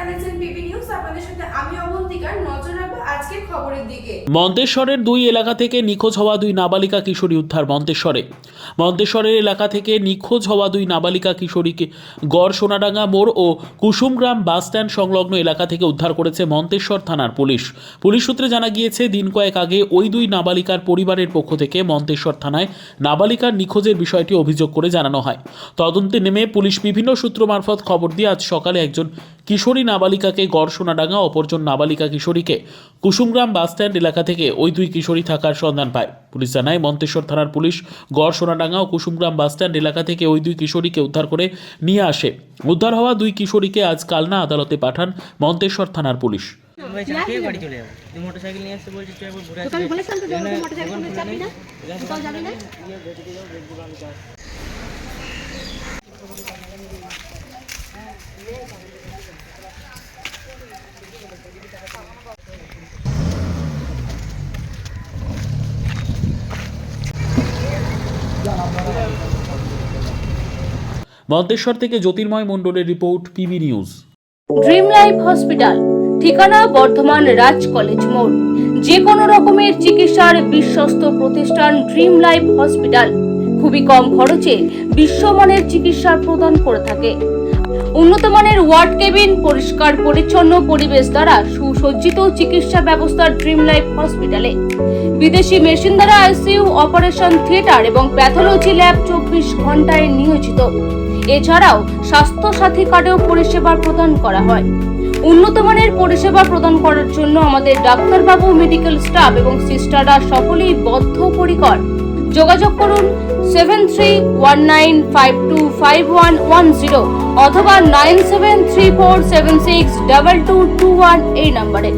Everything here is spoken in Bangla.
দেখছেন পিবি নিউজ। আপনাদের সাথে আমি অবন্তিকার। নজর রাখবো আজকের খবরের দিকে। মন্তেশ্বরের দুই এলাকা থেকে নিখোঁজ হওয়া দুই নাবালিকা কিশোরী উদ্ধার। মন্তেশ্বরের এলাকা থেকে নিখোঁজ হওয়া দুই নাবালিকা কিশোরীকে গড় সোনাডাঙ্গা মোড় ও কুসুমগ্রাম বাস স্ট্যান্ড সংলগ্ন এলাকা থেকে উদ্ধার করেছে মন্তেশ্বর থানার পুলিশ সূত্রে জানা গিয়েছে, দিন কয়েক আগে ওই দুই নাবালিকার পরিবারের পক্ষ থেকে মন্তেশ্বর থানায় নাবালিকার নিখোঁজের বিষয়টি অভিযোগ করে জানানো হয়। তদন্তে নেমে পুলিশ বিভিন্ন সূত্র মারফত খবর দিয়ে আজ সকালে একজন কিশোরী নাবালিকাকে গড় সোনাডাঙ্গা, অপরজন নাবালিকা কিশোরীকে কুসুমগ্রাম বাস স্ট্যান্ড এলাকা থেকে ওই দুই কিশোরী থাকার সন্ধান পায়। পুলিশ জানায়, মন্তেশ্বর থানার পুলিশ গড় সোনাডাঙ্গা ও কুসুমগ্রাম বাস স্ট্যান্ড এলাকা থেকে ওই দুই কিশোরীকে উদ্ধার করে নিয়ে আসে। উদ্ধার হওয়া দুই কিশোরীকে আজ কালনা আদালতে পাঠান মন্তেশ্বর থানার পুলিশ। মোটরসাইকেল নিয়ে আসতে বলছি, তুই একবার ঘুরে আসবি। আমি বলেছিলাম তো মোটরসাইকেল নিয়ে যাবি না, কোথাও যাবি না। মন্তেশ্বর থেকে জ্যোতির্ময় মণ্ডলের report, PB news. Dream life hospital, ঠিকানা বর্ধমান রাজ কলেজ মোড়। যে কোনো রকমের চিকিৎসার বিশ্বস্ত প্রতিষ্ঠান ড্রিম লাইফ হসপিটাল খুবই কম খরচে বিশ্বমানের চিকিৎসা প্রদান করে থাকে। উন্নত মানের ওয়ার্ড কেবিন, পরিষ্কার পরিচ্ছন্ন পরিবেশ দ্বারা সুসজ্জিত চিকিৎসা ব্যবস্থা ড্রিম লাইফ হসপিটালে। বিদেশি মেশিন দ্বারা আইসিইউ, অপারেশন থিয়েটার এবং প্যাথোলজি ল্যাব 24 ঘন্টায় নিয়োজিত। এছাড়াও স্বাস্থ্য সাথী কার্ডেও পরিষেবা প্রদান করা হয়। উন্নত মানের পরিষেবা প্রদান করার জন্য আমাদের ডাক্তারবাবু, মেডিকেল স্টাফ এবং সিস্টাররা সকলেই বদ্ধপরিকর। যোগাযোগ করুন 7319525110 অথবা 9734762221 এই নম্বরে।